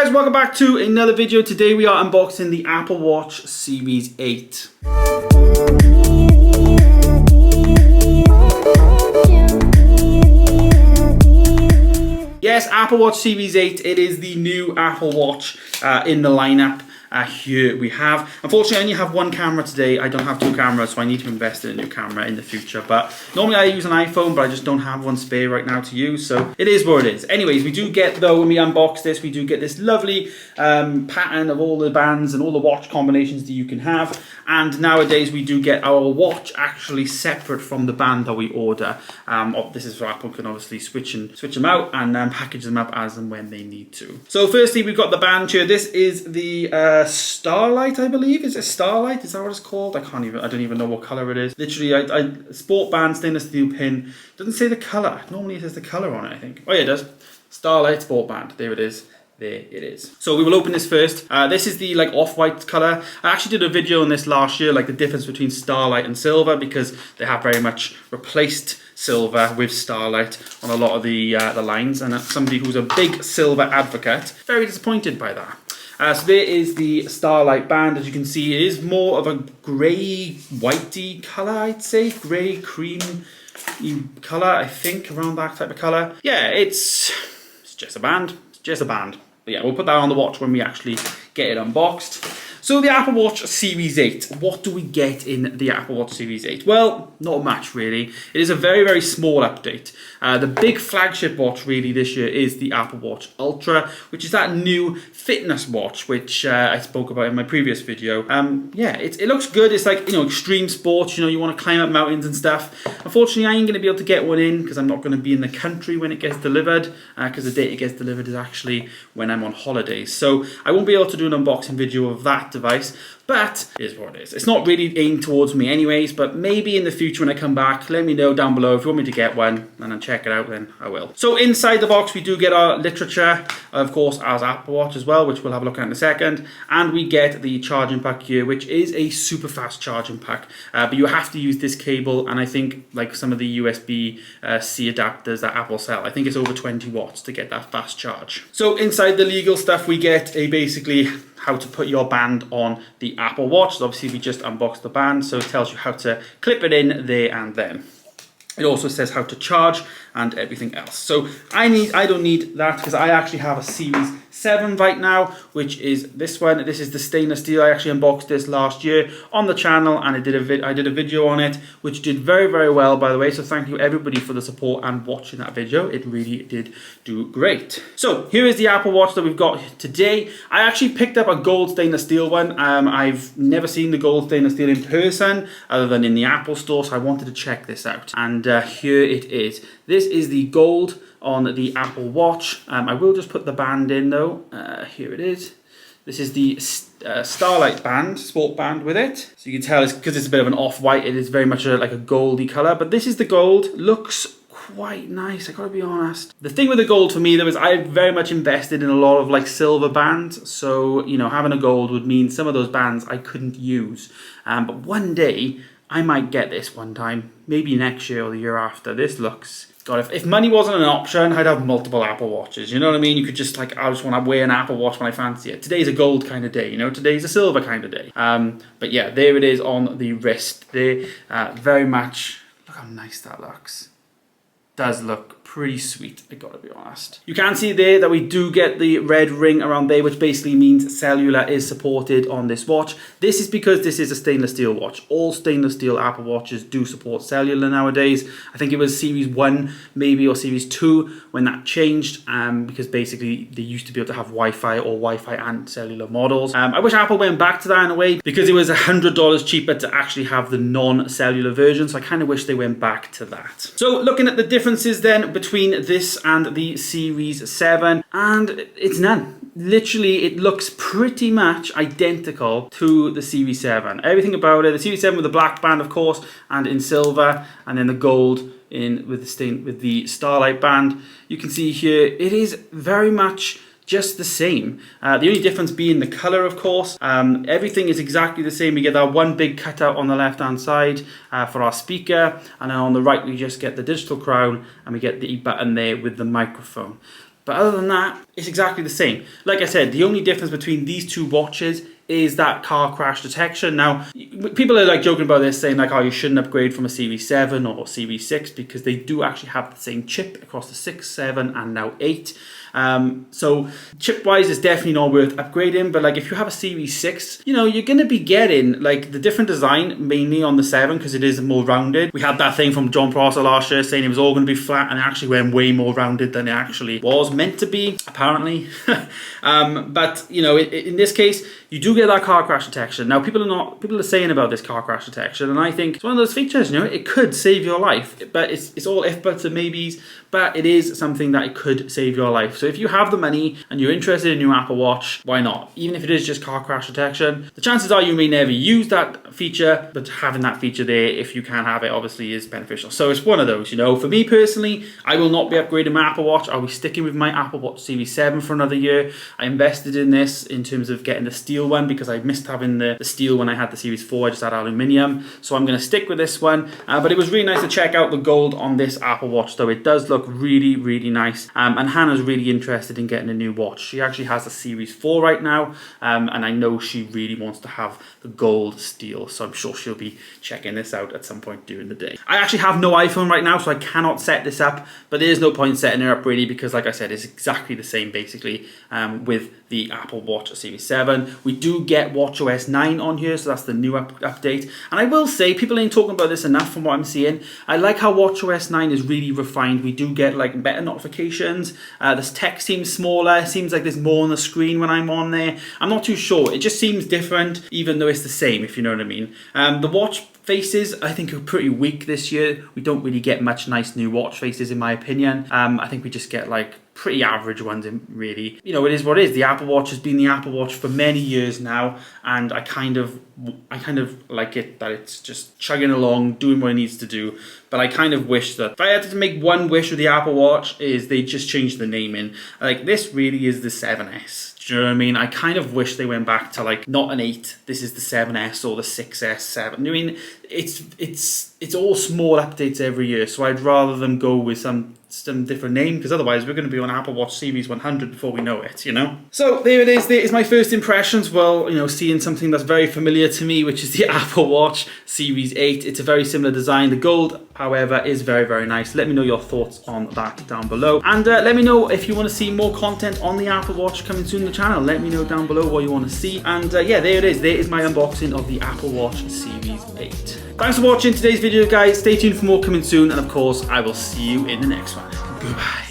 guys, welcome back to another video. Today we are unboxing the Apple Watch Series 8. Yes, Apple Watch Series 8, it is the new Apple Watch in the lineup. Here we have. Unfortunately, I only have one camera today. I don't have two cameras, so I need to invest in a new camera in the future. But normally I use an iPhone, but I just don't have one spare right now to use, so it is what it is. Anyways, we do get, though, when we unbox this, we do get this lovely pattern of all the bands and all the watch combinations that you can have. And nowadays we do get our watch actually separate from the band that we order. This is where Apple can obviously switch them out and package them up as and when they need to. So firstly, we've got the band here. This is the Starlight, I believe. Is it Starlight? Is that what it's called? I don't even know what color it is. Literally, sport band, stainless steel pin. Doesn't say the color. Normally it says the color on it, I think. Oh yeah, it does. Starlight sport band. There it is. There it is. So we will open this first. This is the off-white color. I actually did a video on this last year, the difference between Starlight and silver, because they have very much replaced silver with Starlight on a lot of the lines. And as somebody who's a big silver advocate, very disappointed by that. So there is the Starlight band. As you can see, it is more of a grey, whitey colour, I'd say. Grey, cream colour, I think, around that type of colour. Yeah, it's just a band. It's just a band. But yeah, we'll put that on the watch when we actually get it unboxed. So the Apple Watch Series 8, what do we get in the Apple Watch Series 8? Well, not much really. It is a very, very small update. The big flagship watch really this year is the Apple Watch Ultra, which is that new fitness watch, which I spoke about in my previous video. Yeah, it looks good. It's like, extreme sports, you want to climb up mountains and stuff. Unfortunately, I ain't going to be able to get one in because I'm not going to be in the country when it gets delivered, because the date it gets delivered is actually when I'm on holidays. So I won't be able to do an unboxing video of that device, but it is what it is. It's not really aimed towards me anyways, but maybe in the future when I come back, let me know down below if you want me to get one and I'll check it out, then I will. So inside the box we do get our literature, of course, as Apple Watch as well, which we'll have a look at in a second, and we get the charging pack here, which is a super fast charging pack, but you have to use this cable, and I think some of the USB-C adapters that Apple sell, I think it's over 20 watts to get that fast charge. So inside the legal stuff we get basically how to put your band on the Apple Watch. So obviously we just unboxed the band, so it tells you how to clip it in there and then. It also says how to charge and everything else. So I don't need that because I actually have a Series 7 right now, which is this one. This is the stainless steel. I actually unboxed this last year on the channel, and I did a video on it, which did very, very well, by the way. So thank you everybody for the support and watching that video. It really did do great. So here is the Apple Watch that we've got today. I actually picked up a gold stainless steel one. I've never seen the gold stainless steel in person other than in the Apple store, so I wanted to check this out. And here it is. This is the gold on the Apple Watch. I will just put the band in though. Here it is. This is the Starlight band, sport band with it. So you can tell it's because it's a bit of an off-white, it is very much like a goldy colour, but this is the gold. Looks quite nice, I gotta be honest. The thing with the gold for me though is I very much invested in a lot of silver bands, so having a gold would mean some of those bands I couldn't use. But one day I might get this one time, maybe next year or the year after. This looks, God, if money wasn't an option, I'd have multiple Apple Watches, you know what I mean? You could just I just want to wear an Apple Watch when I fancy it. Today's a gold kind of day, today's a silver kind of day. But yeah, there it is on the wrist there. Very much, look how nice that looks. Does look pretty sweet, I gotta be honest. You can see there that we do get the red ring around there, which basically means cellular is supported on this watch. This is because this is a stainless steel watch. All stainless steel Apple Watches do support cellular nowadays. I think it was Series 1 maybe, or Series 2 when that changed, because basically they used to be able to have Wi-Fi or Wi-Fi and cellular models. I wish Apple went back to that in a way, because it was $100 cheaper to actually have the non-cellular version, so I kind of wish they went back to that. So looking at the differences then between this and the Series 7, and it's none. Literally, it looks pretty much identical to the Series 7. Everything about it, the Series 7 with the black band, of course, and in silver, and then the gold with the Starlight band. You can see here, it is very much just the same. The only difference being the color, of course. Everything is exactly the same. We get that one big cutout on the left hand side for our speaker, and then on the right we just get the digital crown and we get the button there with the microphone. But other than that, it's exactly the same. Like I said, the only difference between these two watches is that car crash detection. Now, people are like joking about this, saying like, oh, you shouldn't upgrade from a Series 7 or Series 6 because they do actually have the same chip across the 6, 7, and now 8. So chip-wise, it's definitely not worth upgrading. But like, if you have a Series 6, you know, you're going to be getting like the different design, mainly on the 7, because it is more rounded. We had that thing from John Prosser last year saying it was all going to be flat, and it actually went way more rounded than it actually was meant to be, apparently. But you know, in this case, you do get that car crash detection. Now, people are saying about this car crash detection, and I think it's one of those features, you know, it could save your life, but it's all if buts and maybes, but it is something that it could save your life. So if you have the money and you're interested in your Apple Watch, why not? Even if it is just car crash detection, the chances are you may never use that feature, but having that feature there, if you can have it, obviously is beneficial. So it's one of those, you know. For me personally, I will not be upgrading my Apple Watch. I'll be sticking with my Apple Watch Series 7 for another year. I invested in this in terms of getting the steel one because I missed having the steel when I had the Series 4. I just had aluminium. So I'm going to stick with this one. But it was really nice to check out the gold on this Apple Watch, though. It does look really, really nice. And Hannah's really interested in getting a new watch. She actually has a Series 4 right now. And I know she really wants to have the gold steel. So I'm sure she'll be checking this out at some point during the day. I actually have no iPhone right now, so I cannot set this up. But there's no point setting it up really because, like I said, it's exactly the same basically with the Apple Watch Series 7. We do get WatchOS 9 on here, so that's the new update. And I will say, people ain't talking about this enough from what I'm seeing. I like how WatchOS 9 is really refined. We do get like better notifications. This text seems smaller. It seems like there's more on the screen when I'm on there. I'm not too sure. It just seems different, even though it's the same, if you know what I mean. The watch faces, I think, are pretty weak this year. We don't really get much nice new watch faces, in my opinion. I think we just get like pretty average ones, really. You know, it is what it is. The Apple Watch has been the Apple Watch for many years now, and I kind of like it that it's just chugging along, doing what it needs to do. But I kind of wish that if I had to make one wish with the Apple Watch, is they just change the naming. Like, this really is the 7S. Do you know what I mean? I kind of wish they went back to like not an 8. This is the 7S or the 6S 7. I mean, it's all small updates every year. So I'd rather them go with some different name, because otherwise we're going to be on Apple Watch Series 100 before we know it, you know? So there it is. There is my first impressions. Well, you know, seeing something that's very familiar to me, which is the Apple Watch Series 8. It's a very similar design. The gold, however, is very, very nice. Let me know your thoughts on that down below. And let me know if you want to see more content on the Apple Watch coming soon to the channel. Let me know down below what you want to see. And yeah, there it is. There is my unboxing of the Apple Watch Series 8. Thanks for watching today's video, guys. Stay tuned for more coming soon. And of course, I will see you in the next one. Goodbye.